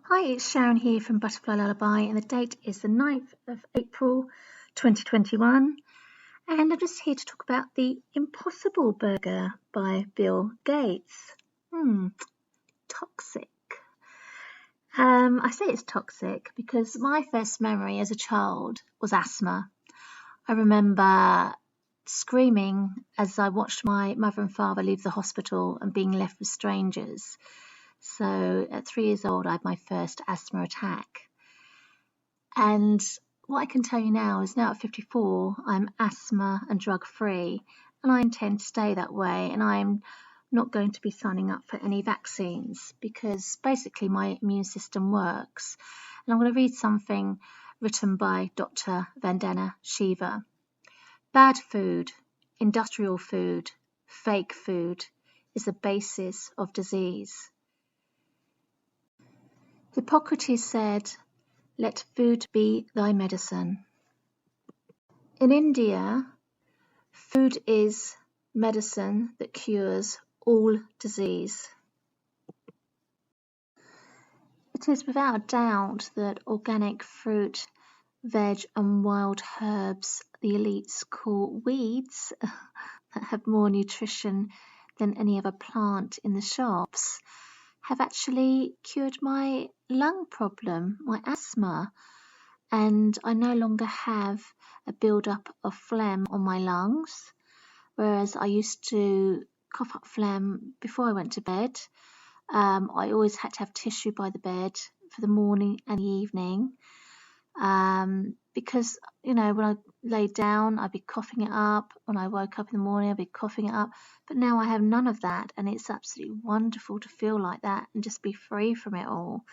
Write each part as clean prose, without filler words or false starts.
Hi, it's Sharon here from Butterfly Lullaby, and the date is the 9th of April 2021. And I'm just here to talk about the Impossible Burger by Bill Gates. Toxic. I say it's toxic because my first memory as a child was asthma. I remember screaming as I watched my mother and father leave the hospital and being left with strangers. So at 3 years old, I had my first asthma attack. And what I can tell you now is now at 54, I'm asthma and drug free, and I intend to stay that way. And I'm not going to be signing up for any vaccines because basically my immune system works. And I'm going to read something written by Dr. Vandana, Shiva. Bad food, industrial food, fake food is the basis of disease. Hippocrates said, "Let food be thy medicine." In India, food is medicine that cures all disease. It is without a doubt that organic fruit, veg and wild herbs the elites call weeds that have more nutrition than any other plant in the shops have actually cured my lung problem, my asthma, and I no longer have a build-up of phlegm on my lungs, whereas I used to cough up phlegm before I went to bed. I always had to have tissue by the bed for the morning and the evening because, when I laid down, I'd be coughing it up. When I woke up in the morning, I'd be coughing it up. But now I have none of that, and it's absolutely wonderful to feel like that and just be free from it all.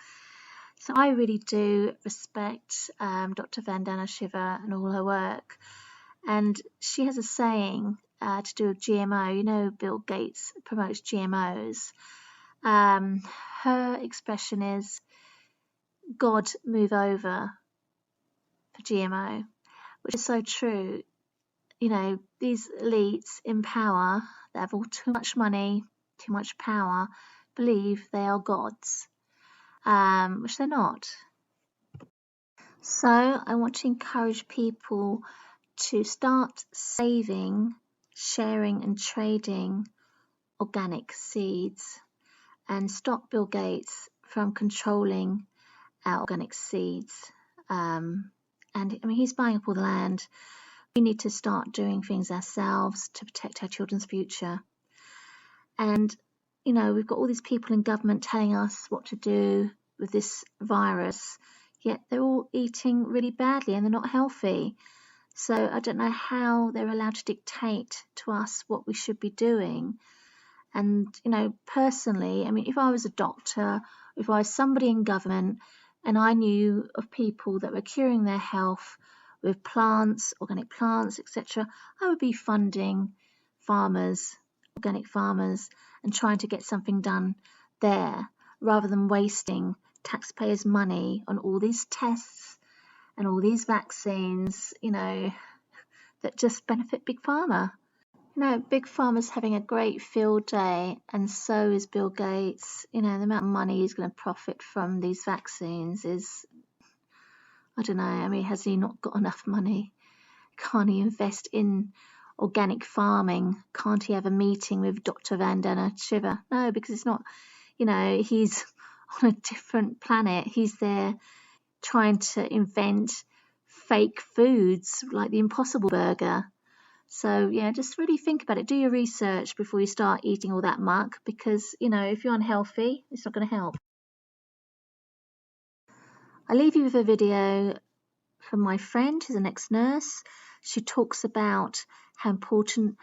So I really do respect Dr. Vandana Shiva and all her work. And she has a saying to do with GMO. Bill Gates promotes GMOs. Her expression is, God move over for GMO, which is so true. These elites in power that have all too much money, too much power, believe they are gods, which they're not. So I want to encourage people to start saving, sharing and trading organic seeds and stop Bill Gates from controlling our organic seeds. He's buying up all the land. We need to start doing things ourselves to protect our children's future. And, we've got all these people in government telling us what to do with this virus, yet they're all eating really badly and they're not healthy. So I don't know how they're allowed to dictate to us what we should be doing. And, personally, if I was a doctor, if I was somebody in government and I knew of people that were curing their health with plants, organic plants, etc., I would be funding farmers, organic farmers, and trying to get something done there rather than wasting taxpayers' money on all these tests and all these vaccines, that just benefit Big Pharma. Big Pharma's having a great field day, and so is Bill Gates. The amount of money he's going to profit from these vaccines is, I don't know, has he not got enough money? Can't he invest in organic farming? Can't he have a meeting with Dr. Vandana Shiva? No, because it's not, he's on a different planet. He's there trying to invent fake foods like the Impossible Burger. So, just really think about it. Do your research before you start eating all that muck because, if you're unhealthy, it's not going to help. I leave you with a video from my friend who's an ex-nurse. She talks about how important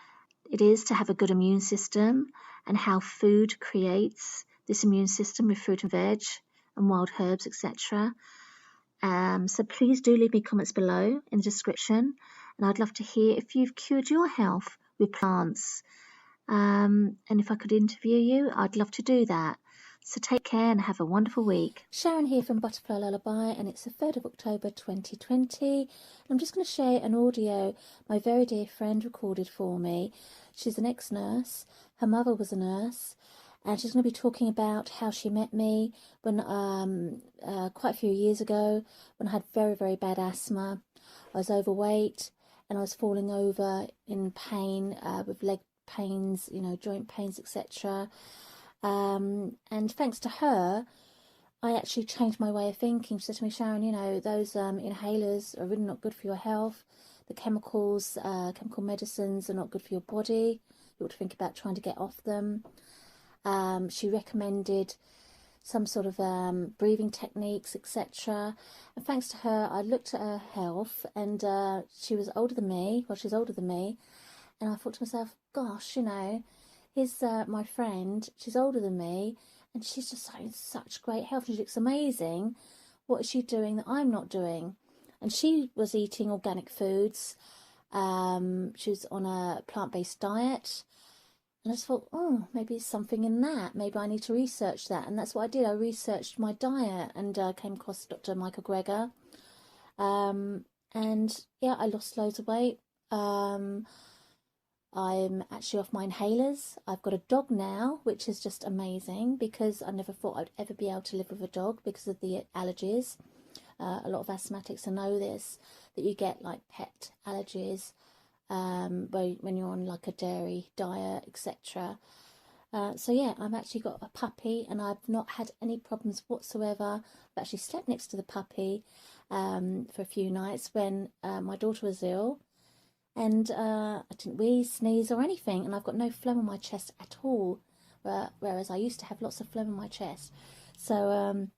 it is to have a good immune system and how food creates this immune system with fruit and veg and wild herbs, etc. So please do leave me comments below in the description, and I'd love to hear if you've cured your health with plants. And if I could interview you, I'd love to do that. So take care and have a wonderful week. Sharon here from Butterfly Lullaby, and it's the 3rd of October 2020. I'm just going to share an audio my very dear friend recorded for me. She's an ex-nurse. Her mother was a nurse, and she's going to be talking about how she met me when quite a few years ago, when I had very, very bad asthma. I was overweight and I was falling over in pain, with leg pains, joint pains, etc. And thanks to her, I actually changed my way of thinking. She said to me, Sharon, those inhalers are really not good for your health. The chemicals, chemical medicines are not good for your body. You ought to think about trying to get off them. She recommended some sort of breathing techniques, etc. And thanks to her, I looked at her health, and she was older than me. Well, she's older than me. And I thought to myself, gosh, here's my friend. She's older than me, and she's just in such great health. She looks amazing. What is she doing that I'm not doing? And she was eating organic foods. She was on a plant-based diet. And I just thought, oh, maybe there's something in that. Maybe I need to research that. And that's what I did. I researched my diet and came across Dr. Michael Greger. And yeah, I lost loads of weight. I'm actually off my inhalers. I've got a dog now, which is just amazing, because I never thought I'd ever be able to live with a dog because of the allergies. A lot of asthmatics know this, that you get like pet allergies when you're on like a dairy diet, etc. So yeah, I've actually got a puppy, and I've not had any problems whatsoever. I've actually slept next to the puppy for a few nights when my daughter was ill, and I didn't wheeze, sneeze or anything, and I've got no phlegm on my chest at all, whereas I used to have lots of phlegm on my chest. So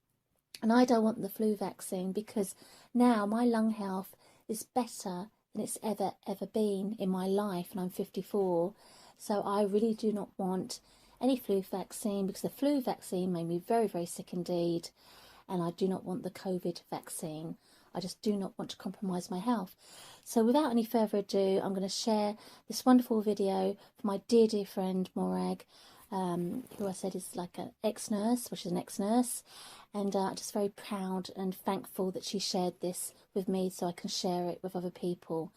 and I don't want the flu vaccine, because now my lung health is better than it's ever been in my life, and I'm 54. So I really do not want any flu vaccine, because the flu vaccine made me very, very sick indeed, and I do not want the COVID vaccine. I just do not want to compromise my health. So without any further ado, I'm going to share this wonderful video for my dear, dear friend Morag, who I said is like an ex-nurse, well, she's an ex-nurse, and I'm just very proud and thankful that she shared this with me so I can share it with other people.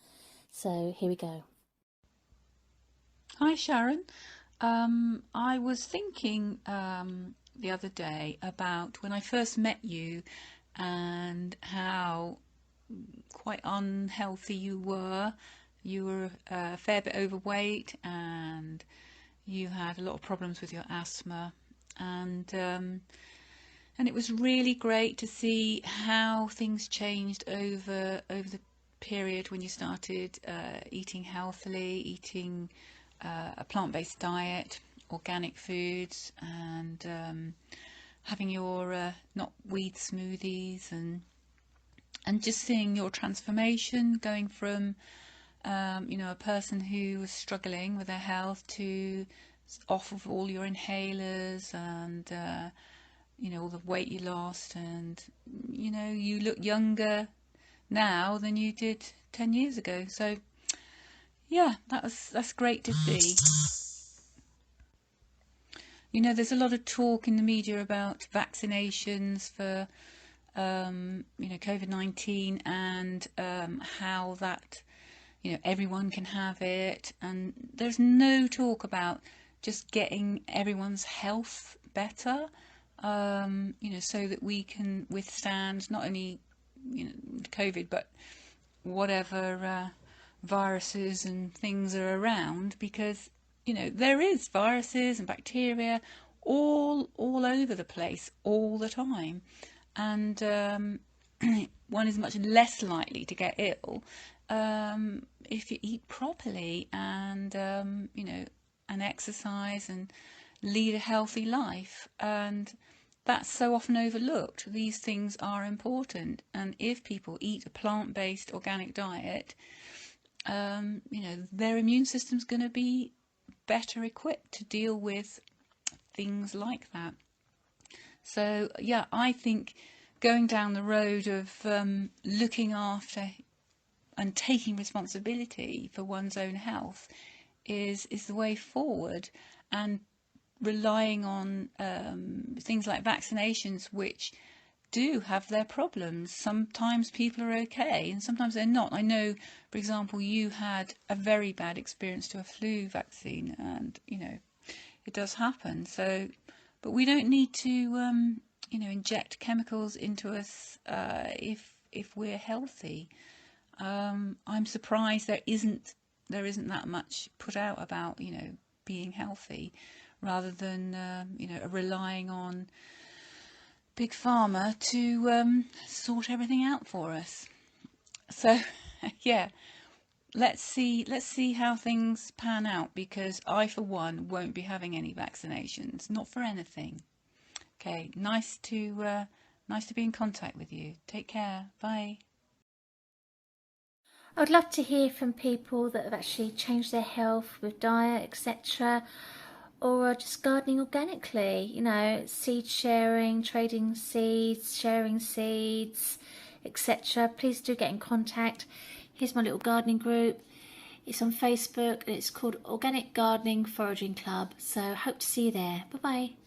So here we go. Hi Sharon. I was thinking the other day about when I first met you and how quite unhealthy you were. You were a fair bit overweight and you had a lot of problems with your asthma, and it was really great to see how things changed over the period when you started eating healthily, eating a plant-based diet, organic foods, and having your not weed smoothies, and just seeing your transformation, going from a person who was struggling with their health to off of all your inhalers, and all the weight you lost, and you look younger now than you did 10 years ago. So yeah, that's great to see. There's a lot of talk in the media about vaccinations for COVID-19, and how that everyone can have it, and there's no talk about just getting everyone's health better, so that we can withstand not only COVID, but whatever viruses and things are around, because there is viruses and bacteria all over the place all the time, and one is much less likely to get ill if you eat properly, and and exercise and lead a healthy life. And that's so often overlooked. These things are important, and if people eat a plant-based organic diet, their immune system's going to be better equipped to deal with things like that. So yeah, I think going down the road of looking after and taking responsibility for one's own health is the way forward, and relying on things like vaccinations, which do have their problems. Sometimes people are okay and sometimes they're not. I know, for example, you had a very bad experience to a flu vaccine, and it does happen. So, but we don't need to, inject chemicals into us if we're healthy. I'm surprised there isn't that much put out about being healthy, rather than relying on big pharma to sort everything out for us. So yeah, let's see how things pan out, because I for one won't be having any vaccinations, not for anything. Okay, nice to be in contact with you. Take care. Bye. I'd love to hear from people that have actually changed their health with diet, etc., or just gardening organically, seed sharing, trading seeds, sharing seeds, etc. Please do get in contact. Here's my little gardening group. It's on Facebook and it's called Organic Gardening Foraging Club. So hope to see you there. Bye bye.